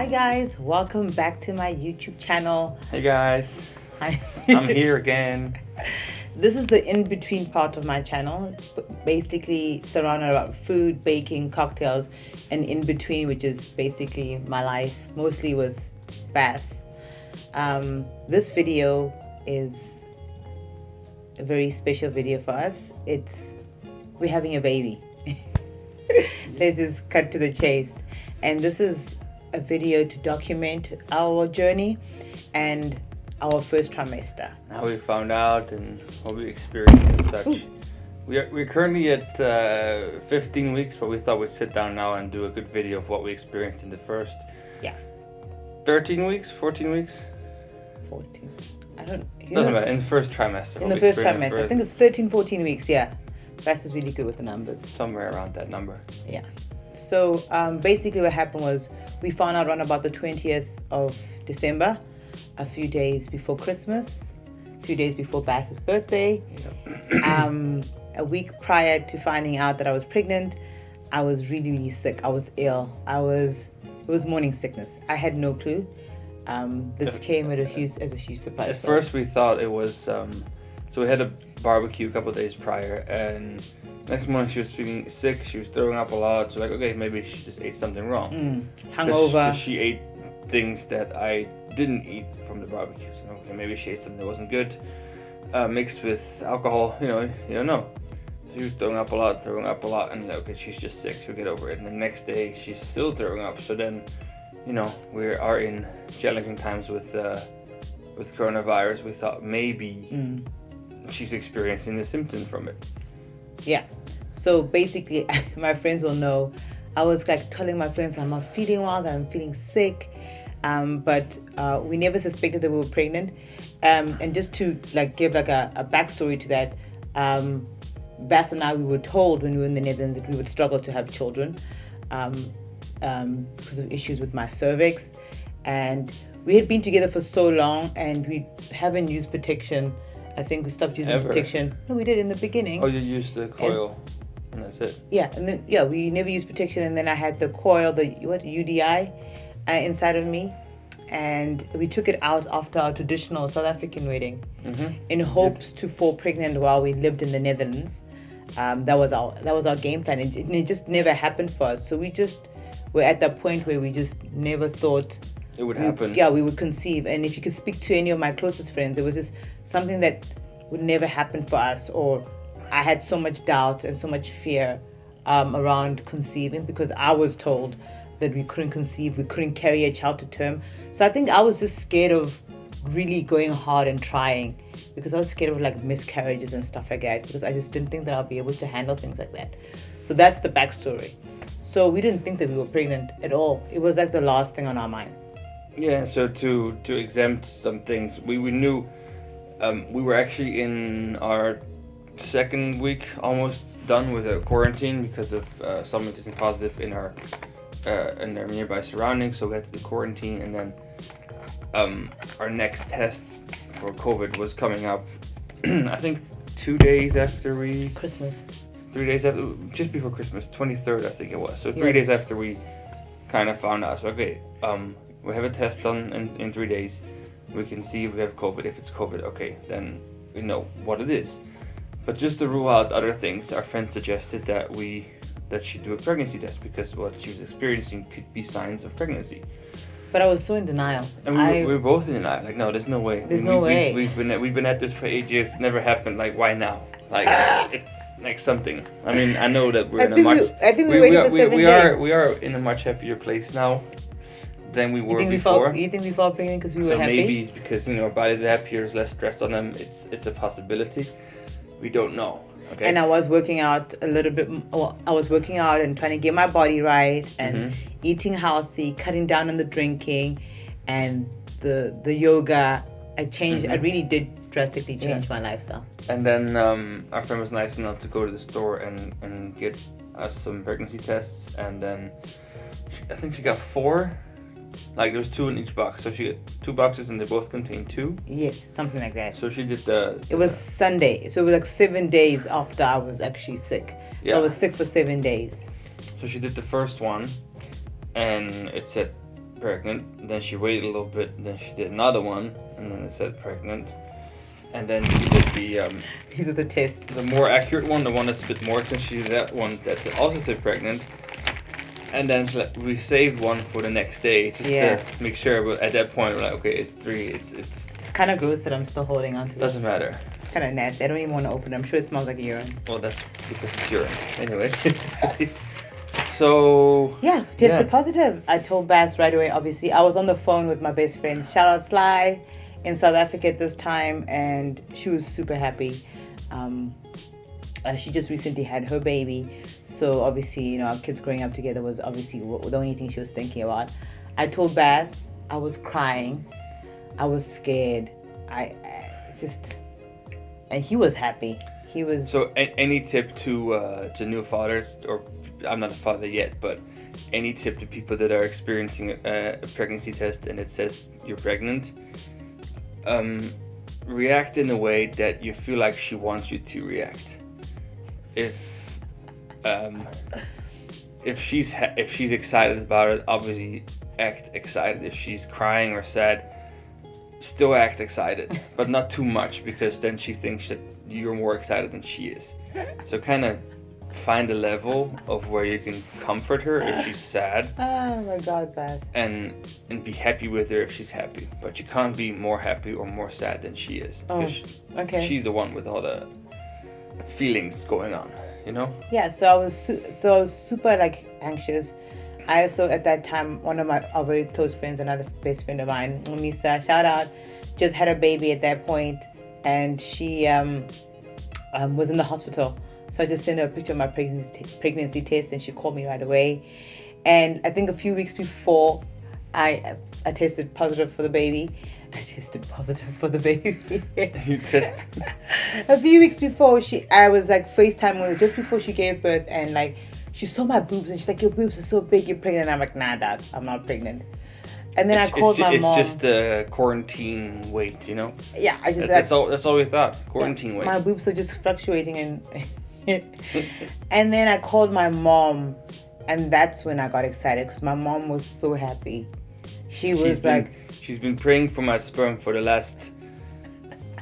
guys, welcome back to my YouTube channel. Hey guys, Hi. I'm here again. This is the in-between part of my channel. It's basically surrounded about food, baking, cocktails, and in between, which is basically my life, mostly with Bass. This video is a very special video for us. We're having a baby. Let's just cut to the chase. And this is a video to document our journey and our first trimester. How we found out and what we experienced and such. Ooh. We're currently at 15 weeks, but we thought we'd sit down now and do a good video of what we experienced in the first 13 weeks, 14 weeks? 14. I don't know. Doesn't matter, in the first trimester. In the first trimester. I think it's 13, 14 weeks, yeah. Bass is really good with the numbers. Somewhere around that number. Yeah. So basically what happened was we found out around about the 20th of December, a few days before Christmas, a few days before Bass's birthday. Yep. A week prior to finding out that I was pregnant, I was really, really sick. I was ill. It was morning sickness. I had no clue. This came as a huge surprise. At first we thought it was, so we had a barbecue a couple of days prior, and next morning she was feeling sick, she was throwing up a lot, so like, okay, maybe she just ate something wrong. Hungover. Because she ate things that I didn't eat from the barbecue. So okay, maybe she ate something that wasn't good, mixed with alcohol, you don't know. She was throwing up a lot, and like, okay, she's just sick, she'll get over it. And the next day she's still throwing up, so then, we are in challenging times with coronavirus. We thought maybe she's experiencing the symptoms from it. Yeah. So basically, my friends will know, I was like telling my friends I'm not feeling well, that I'm feeling sick, but we never suspected that we were pregnant. And just to like give like a backstory to that, Bass and I, we were told when we were in the Netherlands that we would struggle to have children because of issues with my cervix, and we had been together for so long and we haven't used protection. I think we stopped using protection. No, we did in the beginning. Oh, you used the coil, and that's it. Yeah, and then we never used protection, and then I had the coil, the UDI, inside of me, and we took it out after our traditional South African wedding, in hopes to fall pregnant while we lived in the Netherlands. That was our game plan, and it just never happened for us. So we just were at that point where we just never thought it would happen. We would conceive. And if you could speak to any of my closest friends, it was just something that would never happen for us. Or I had so much doubt and so much fear around conceiving, because I was told that we couldn't conceive, we couldn't carry a child to term. So I think I was just scared of really going hard and trying, because I was scared of like miscarriages and stuff like that, because I just didn't think that I'll be able to handle things like that. So that's the backstory. So we didn't think that we were pregnant at all. It was like the last thing on our mind. Yeah, so to exempt some things, we knew we were actually in our second week, almost done with a quarantine because of someone testing positive in our nearby surroundings. So we had to do quarantine, and then our next test for COVID was coming up. I think 2 days after Christmas. 3 days after, just before Christmas, 23rd I think it was. So 3 days after we kind of found out. So okay, we have a test on in 3 days. We can see if we have COVID. If it's COVID, okay, then we know what it is. But just to rule out other things, our friend suggested that she do a pregnancy test, because what she was experiencing could be signs of pregnancy. But I was so in denial. And we were both in denial. Like, no, there's no way. There's no way. We've been at this for 8 years. Never happened. Like, why now? Like, like something. I mean, I know that we're in a much. I think we waited for 7 days. We are in a much happier place now than we were before. You think we fell pregnant because we were happy? So maybe it's because our bodies are happier, there's less stress on them. It's a possibility. We don't know. Okay. And I was working out a little bit. Well, I was working out and trying to get my body right, and eating healthy, cutting down on the drinking, and the yoga. I changed. I really did drastically change my lifestyle. And then our friend was nice enough to go to the store and get us some pregnancy tests, and then I think she got 4. Like, there was 2 in each box, so she got 2 boxes and they both contained 2. Yes, something like that. So she did it was Sunday, so it was like 7 days after I was actually sick. Yeah. So I was sick for 7 days. So she did the first one, and it said pregnant. Then she waited a little bit. And then she did another one, and then it said pregnant. And then she did the These are the tests. the more accurate one, the one that's a bit more expensive. She did that one that's also said pregnant. And then we saved one for the next day just to make sure. But at that point, we're like, okay, it's 3. It's kind of gross that I'm still holding on to this. Doesn't matter. Kind of nasty. I don't even want to open it. I'm sure it smells like urine. Well, that's because it's urine. Anyway. So... Yeah, tested positive. I told Bass right away, obviously. I was on the phone with my best friend. Shout out Sly in South Africa at this time. And she was super happy. She just recently had her baby. So obviously, you know, our kids growing up together was obviously the only thing she was thinking about. I told Bass I was crying. I was scared. And he was happy. He was. So any tip to new fathers, or I'm not a father yet, but any tip to people that are experiencing a pregnancy test and it says you're pregnant? React in a way that you feel like she wants you to react. If she's excited about it, obviously act excited. If she's crying or sad, still act excited, but not too much, because then she thinks that you're more excited than she is. So kind of find a level of where you can comfort her if she's sad. Oh my God, Beth. And be happy with her if she's happy, but you can't be more happy or more sad than she is. Okay. She's the one with all the feelings going on, you know? Yeah. So I was super like anxious. I also at that time, one of our very close friends, another best friend of mine, Misa, shout out, just had a baby at that point, and she was in the hospital. So I just sent her a picture of my pregnancy test, and she called me right away. And I think a few weeks before I tested positive for the baby. I tested positive for the baby. You tested? A few weeks before, I was like FaceTime with her just before she gave birth, and like she saw my boobs and she's like, your boobs are so big, you're pregnant. And I'm like, nah, Dad, I'm not pregnant. And then I called my mom. It's just a quarantine weight, you know? Yeah, I just that's all we thought. Quarantine weight. My boobs are just fluctuating and and then I called my mom, and that's when I got excited because my mom was so happy. She's been praying for my sperm for the last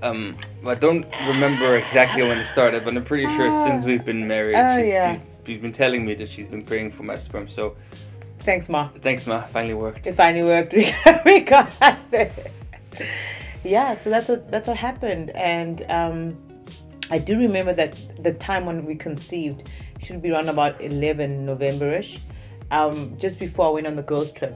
I don't remember exactly when it started, but I'm pretty sure since we've been married. She's been telling me that she's been praying for my sperm. So thanks, Ma. Finally worked. It finally worked. We got there. Yeah, so that's what happened. And I do remember that the time when we conceived should be around about 11 November-ish. Just before I went on the girls' trip,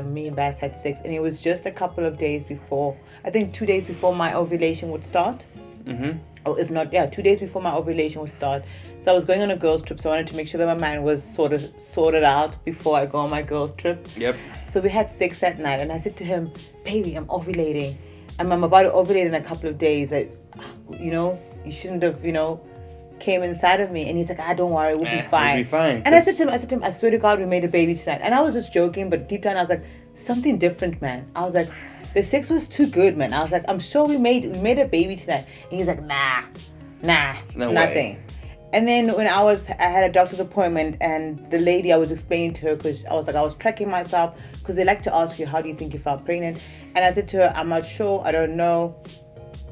me and Bass had sex, and it was just a couple of days before, I think 2 days before my ovulation would start. Mm-hmm. Or if not, 2 days before my ovulation would start. So I was going on a girls' trip, so I wanted to make sure that my mind was sort of sorted out before I go on my girls' trip. Yep. So we had sex that night, and I said to him, baby, I'm ovulating. I'm about to ovulate in a couple of days. You shouldn't have, came inside of me. And he's like, don't worry, we'll be fine. We'll be fine. And I said to him, I swear to God, we made a baby tonight. And I was just joking, but deep down I was like, something different, man. I was like, the sex was too good, man. I was like, I'm sure we made a baby tonight. And he's like, nah, no nothing. Way. And then when I had a doctor's appointment, and the lady, I was explaining to her, because I was tracking myself, because they like to ask you, how do you think you felt pregnant? And I said to her, I'm not sure, I don't know.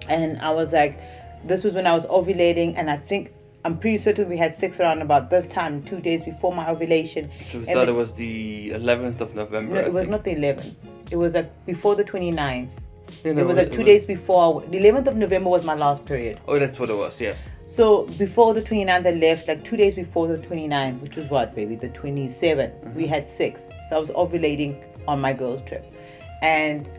And I was like, this was when I was ovulating, and I'm pretty certain we had sex around about this time, 2 days before my ovulation. So we thought it was the 11th of November. No, it was not the 11th. It was like before the 29th. It was like 2 days before. The 11th of November was my last period. Oh, that's what it was, yes. So before the 29th, I left, like 2 days before the 29th, which was what, baby? The 27th. Mm-hmm. We had sex. So I was ovulating on my girls' trip. And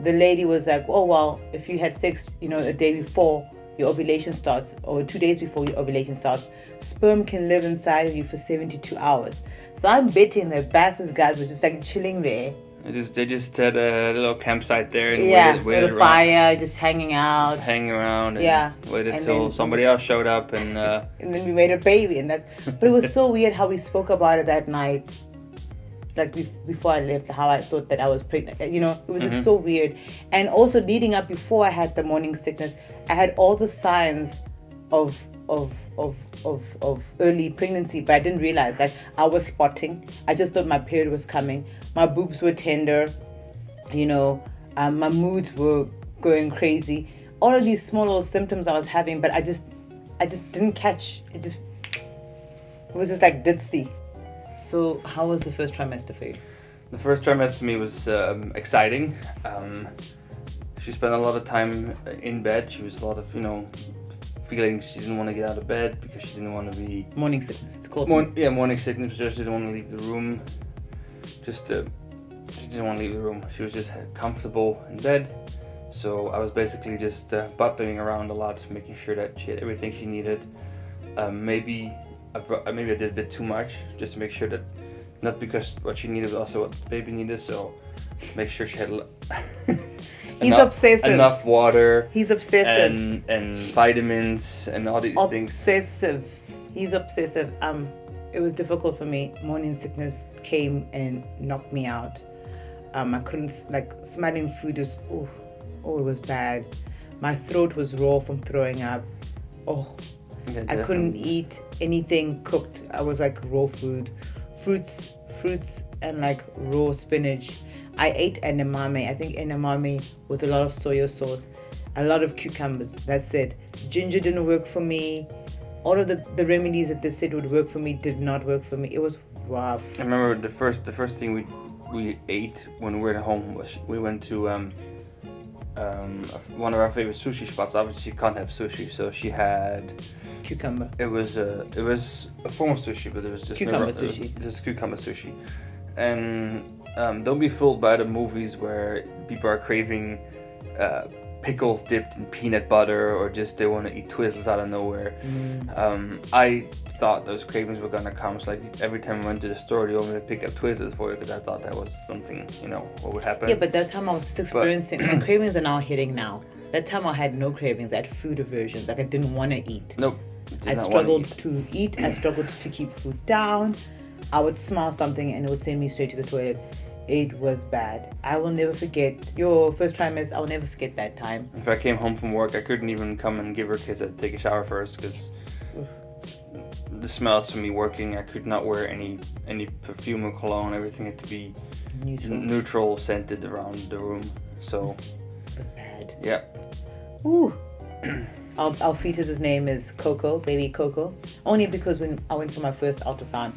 the lady was like, oh, well, if you had sex, a day before your ovulation starts, or 2 days before your ovulation starts, sperm can live inside of you for 72 hours. So I'm betting that Bass's guys were just like chilling there. They just had a little campsite there and waited with a fire, just hanging out. Just hanging around and waited till somebody else showed up and then we made a baby, but it was so weird how we spoke about it that night. Like before I left, how I thought that I was pregnant. It was just so weird. And also leading up, before I had the morning sickness, I had all the signs of of early pregnancy, but I didn't realize that I was spotting. I just thought my period was coming. My boobs were tender, my moods were going crazy. All of these small little symptoms I was having, but I just didn't catch. It was just like ditzy. So how was the first trimester for you? The first trimester for me was exciting. She spent a lot of time in bed. She was a lot of, feeling she didn't want to get out of bed because she didn't want to be... Morning sickness, it's called. Morning sickness. She just didn't want to leave the room. She didn't want to leave the room. She was just comfortable in bed. So I was basically just buttering around a lot, making sure that she had everything she needed. Maybe I did a bit too much, just to make sure that, not because what she needed, but also what the baby needed. So make sure she had He's obsessive. Enough water. He's obsessive. And vitamins and all these things. Obsessive. He's obsessive. It was difficult for me. Morning sickness came and knocked me out. I couldn't, smelling food was, it was bad. My throat was raw from throwing up. Yeah, I couldn't eat anything cooked. I was like raw food, fruits and raw spinach. I ate edamame. I think edamame with a lot of soy sauce, a lot of cucumbers. That's it. Ginger didn't work for me. All of the remedies that they said would work for me did not work for me. It was rough. I remember the first thing we ate when we were at home was we went to one of our favorite sushi spots. Obviously, she can't have sushi, so she had cucumber. It was a form of sushi, but it was just cucumber sushi. Just cucumber sushi, and don't be fooled by the movies where people are craving pickles dipped in peanut butter, or just they want to eat Twizzlers out of nowhere. I thought those cravings were gonna come. So every time I went to the store, they wanted me to pick up Twizzlers for it because I thought that was something, what would happen. Yeah, but that time I was just experiencing. My cravings are now hitting now. That time I had no cravings. I had food aversions. I didn't want to eat. Nope. I struggled to eat. I struggled to keep food down. I would smell something and it would send me straight to the toilet. It was bad. I will never forget your first trimester. I will never forget that time. If I came home from work, I couldn't even come and give her a kiss. I'd take a shower first because the smells of me working. I could not wear any perfume or cologne. Everything had to be neutral scented around the room. So it was bad. Yeah. Ooh. Our fetus's name is Coco, baby Coco. Only because when I went for my first ultrasound,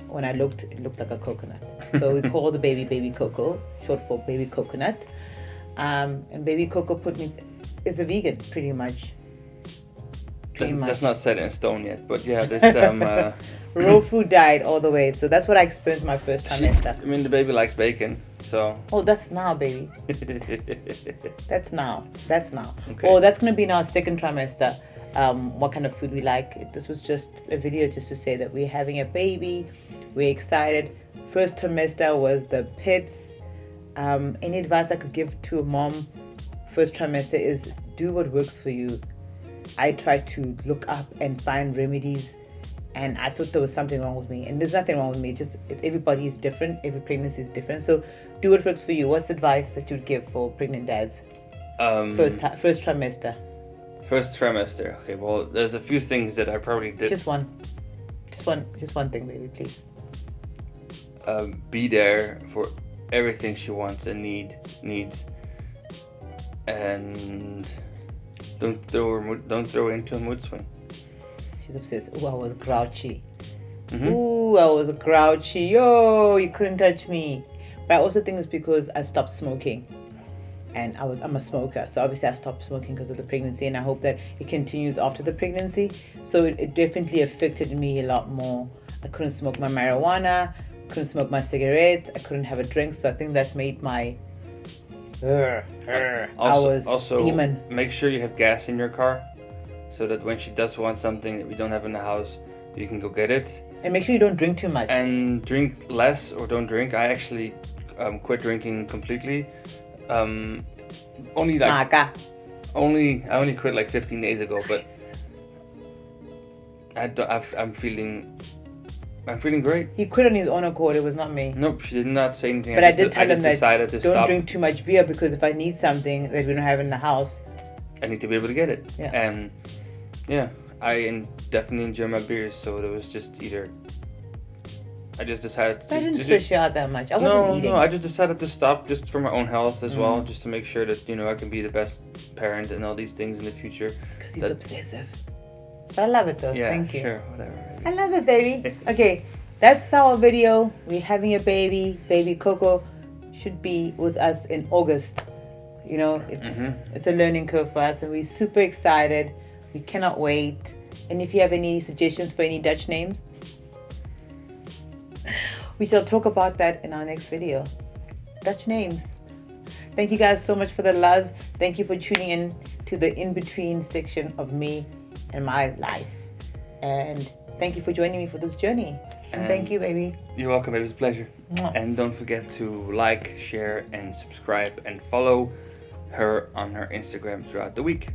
when I looked, it looked like a coconut. So we call the baby Coco, short for baby coconut. And baby Coco is a vegan, pretty much. That's not set in stone yet, but yeah, there's raw food diet all the way. So that's what I experienced my first trimester. The baby likes bacon, so. Oh, that's now, baby. That's now. Okay. Oh, that's gonna be in our second trimester. What kind of food we like. This was just a video just to say that we're having a baby. We're excited. First trimester was the pits. Any advice I could give to a mom first trimester is do what works for you. I tried to look up and find remedies, and I thought there was something wrong with me. And there's nothing wrong with me. Everybody is different. Every pregnancy is different. So do what works for you. What's advice that you'd give for pregnant dads? First trimester. First trimester. Okay. Well, there's a few things that I probably did. Just one thing, baby, please. Be there for everything she wants and needs, and don't throw her into a mood swing. She's obsessed. Oh, I was grouchy. Mm-hmm. Ooh, I was grouchy. Yo, you couldn't touch me. But I also think it's because I stopped smoking, and I'm a smoker. So obviously I stopped smoking because of the pregnancy, and I hope that it continues after the pregnancy. So it definitely affected me a lot more. I couldn't smoke my marijuana. Couldn't smoke my cigarettes. I couldn't have a drink. So I think that made my I was demon. Make sure you have gas in your car, so that when she does want something that we don't have in the house, you can go get it. And make sure you don't drink too much. And drink less or don't drink. I actually quit drinking completely. I only quit 15 days ago, but I'm feeling great. He quit on his own accord. It was not me. Nope, she did not say anything. But I did tell him that don't stop. Drink too much beer, because if I need something that we don't have in the house, I need to be able to get it. Yeah. And yeah, definitely enjoy my beers, so there was just either. I just decided to. I didn't stress you out that much. I wasn't eating. No, I just decided to stop just for my own health as well, Mm. just to make sure that, I can be the best parent and all these things in the future. Because he's obsessive. But I love it though. Yeah, Thank you. sure, whatever. I love it, baby. Okay, that's our video. We're having a baby. Baby Coco should be with us in August. It's a learning curve for us, and we're super excited. We cannot wait. And if you have any suggestions for any Dutch names, we shall talk about that in our next video. Dutch names. Thank you guys so much for the love. Thank you for tuning in to the in-between section of me and my life. And thank you for joining me for this journey. And thank you, baby. You're welcome, baby. It's a pleasure. Mwah. And don't forget to like, share, and subscribe, and follow her on her Instagram throughout the week.